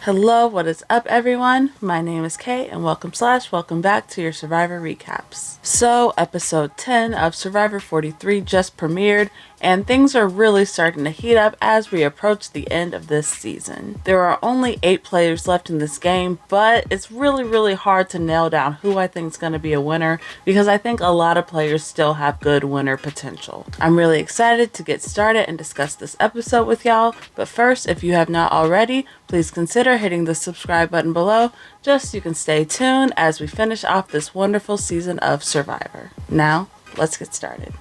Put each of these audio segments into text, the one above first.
Hello, what is up everyone? My name is Kay and welcome back to your Survivor recaps. So episode 10 of Survivor 43 just premiered and things are really starting to heat up as we approach the end of this season. There are only 8 players left in this game, but it's really hard to nail down who I think is going to be a winner because I think a lot of players still have good winner potential. I'm really excited to get started and discuss this episode with y'all, but first, if you have not already, please consider hitting the subscribe button below just so you can stay tuned as we finish off this wonderful season of Survivor. Now, let's get started.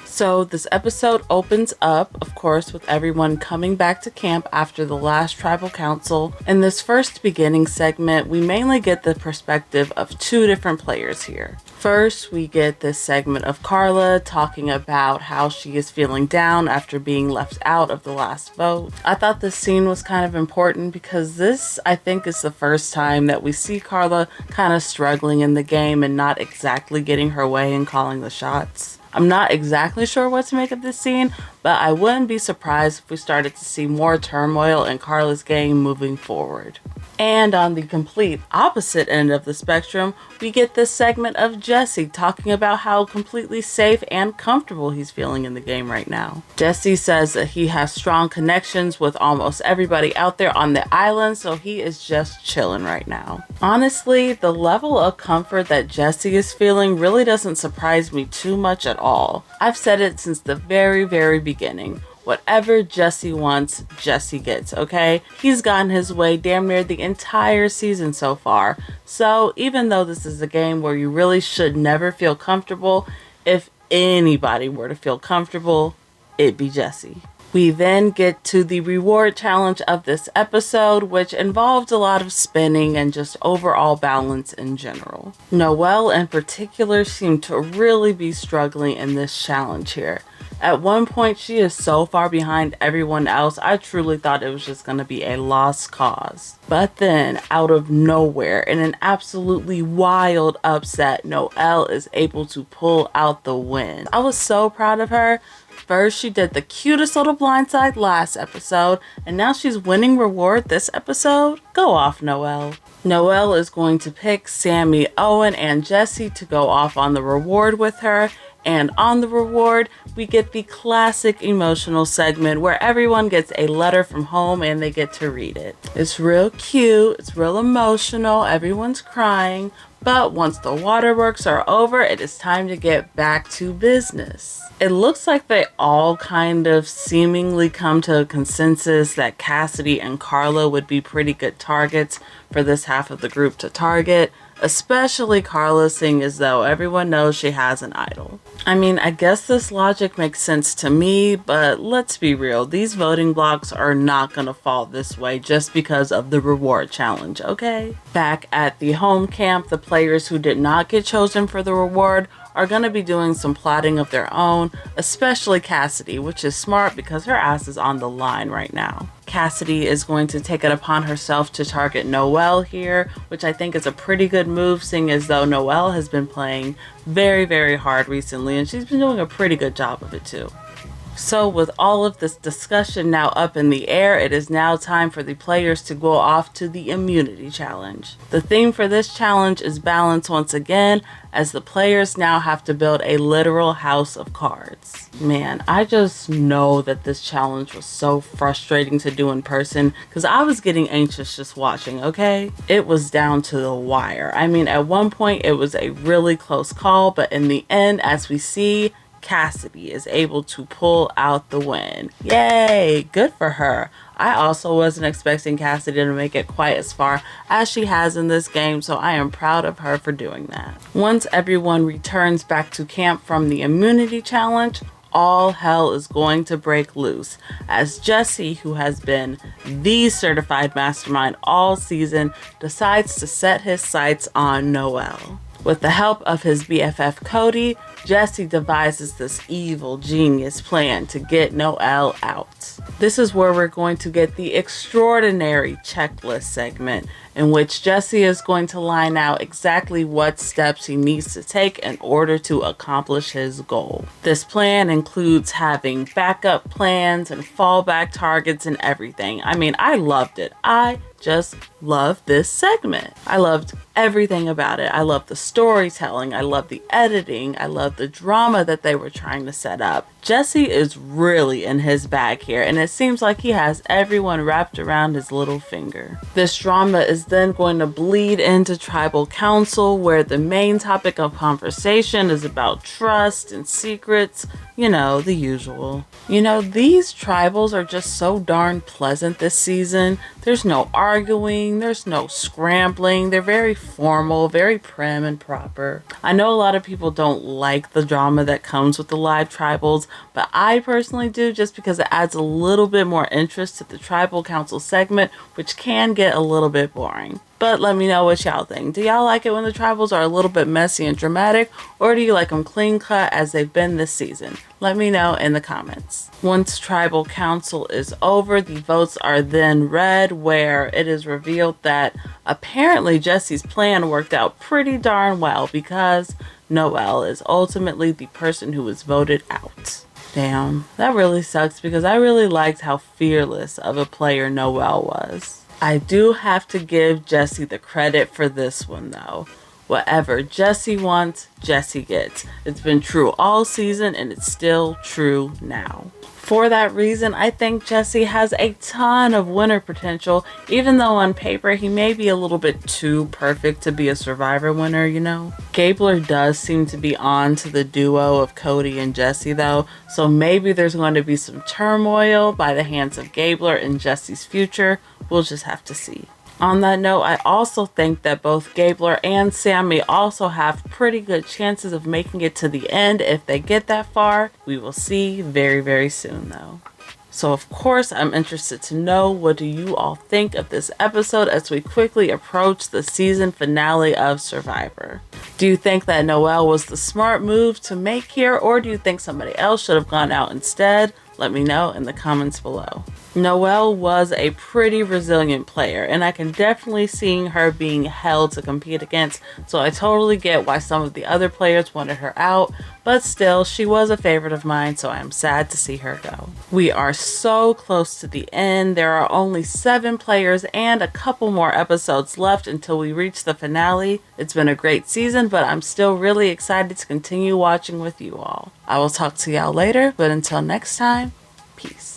So this episode opens up, of course, with everyone coming back to camp after the last tribal council. In this first beginning segment, we mainly get the perspective of 2 different players here. First, we get this segment of Karla talking about how she is feeling down after being left out of the last vote. I thought this scene was kind of important because this, I think, is the first time that we see Karla kind of struggling in the game and not exactly getting her way and calling the shots. I'm not exactly sure what to make of this scene, but I wouldn't be surprised if we started to see more turmoil in Karla's game moving forward. And on the complete opposite end of the spectrum, we get this segment of Jesse talking about how completely safe and comfortable he's feeling in the game right now. Jesse says that he has strong connections with almost everybody out there on the island, so he is just chilling right now. Honestly, the level of comfort that Jesse is feeling really doesn't surprise me too much at all. I've said it since the very beginning. Whatever Jesse wants, Jesse gets, okay? He's gotten his way damn near the entire season so far. So even though this is a game where you really should never feel comfortable, if anybody were to feel comfortable, it'd be Jesse. We then get to the reward challenge of this episode, which involved a lot of spinning and just overall balance in general. Noelle in particular seemed to really be struggling in this challenge here. At one point, she is so far behind everyone else, I truly thought it was just going to be a lost cause. But then, out of nowhere, in an absolutely wild upset, Noelle is able to pull out the win. I was so proud of her. First, she did the cutest little blindside last episode, and now she's winning reward this episode? Go off, Noelle. Noelle is going to pick Sami, Owen, and Jesse to go off on the reward with her. And on the reward, we get the classic emotional segment where everyone gets a letter from home and they get to read it. It's real cute, it's real emotional, everyone's crying, but once the waterworks are over, it is time to get back to business. It looks like they all kind of seemingly come to a consensus that Cassidy and Karla would be pretty good targets for this half of the group to target. Especially Karla, seeing as though everyone knows she has an idol. I mean, I guess this logic makes sense to me, but let's be real, these voting blocks are not gonna fall this way just because of the reward challenge, okay? Back at the home camp, the players who did not get chosen for the reward are going to be doing some plotting of their own, especially Cassidy, which is smart because her ass is on the line right now. Cassidy is going to take it upon herself to target Noelle here, which I think is a pretty good move, seeing as though Noelle has been playing very hard recently, and she's been doing a pretty good job of it too. So with all of this discussion now up in the air, it is now time for the players to go off to the immunity challenge. The theme for this challenge is balance once again, as the players now have to build a literal house of cards. Man, I just know that this challenge was so frustrating to do in person because I was getting anxious just watching, okay? It was down to the wire. I mean, at one point it was a really close call, but in the end, as we see, Cassidy is able to pull out the win. Yay, good for her. I also wasn't expecting Cassidy to make it quite as far as she has in this game, so I am proud of her for doing that. Once everyone returns back to camp from the immunity challenge, all hell is going to break loose as Jesse, who has been the certified mastermind all season, decides to set his sights on Noelle. With the help of his BFF Cody, Jesse devises this evil genius plan to get Noelle out. This is where we're going to get the extraordinary checklist segment in which Jesse is going to line out exactly what steps he needs to take in order to accomplish his goal. This plan includes having backup plans and fallback targets and everything. I mean, I loved it. I just love this segment. I loved everything about it. I loved the storytelling. I loved the editing. I loved the drama that they were trying to set up. Jesse is really in his bag here, and it seems like he has everyone wrapped around his little finger. This drama is then going to bleed into tribal council, where the main topic of conversation is about trust and secrets. You know, the usual. You know, these tribals are just so darn pleasant this season. There's no arguing, there's no scrambling. They're very formal, very prim and proper. I know a lot of people don't like the drama that comes with the live tribals, but I personally do, just because it adds a little bit more interest to the tribal council segment, which can get a little bit boring. But let me know what y'all think. Do y'all like it when the tribals are a little bit messy and dramatic, or do you like them clean cut as they've been this season? Let me know in the comments. Once tribal council is over, the votes are then read, where it is revealed that apparently Jesse's plan worked out pretty darn well, because Noelle is ultimately the person who was voted out. Damn, that really sucks, because I really liked how fearless of a player Noelle was. I do have to give Jesse the credit for this one though. Whatever Jesse wants, Jesse gets. It's been true all season, and it's still true now. For that reason, I think Jesse has a ton of winner potential, even though on paper he may be a little bit too perfect to be a Survivor winner, you know? Gabler does seem to be on to the duo of Cody and Jesse though, so maybe there's going to be some turmoil by the hands of Gabler in Jesse's future. We'll just have to see. On that note, I also think that both Gabler and Sami also have pretty good chances of making it to the end if they get that far. We will see very, very soon though. So of course, I'm interested to know, what do you all think of this episode as we quickly approach the season finale of Survivor? Do you think that Noelle was the smart move to make here, or do you think somebody else should have gone out instead? Let me know in the comments below. Noelle was a pretty resilient player, and I can definitely see her being held to compete against, so I totally get why some of the other players wanted her out, but still, she was a favorite of mine, so I am sad to see her go. We are so close to the end. There are only 7 players and a couple more episodes left until we reach the finale. It's been a great season, but I'm still really excited to continue watching with you all. I will talk to y'all later, but until next time, peace.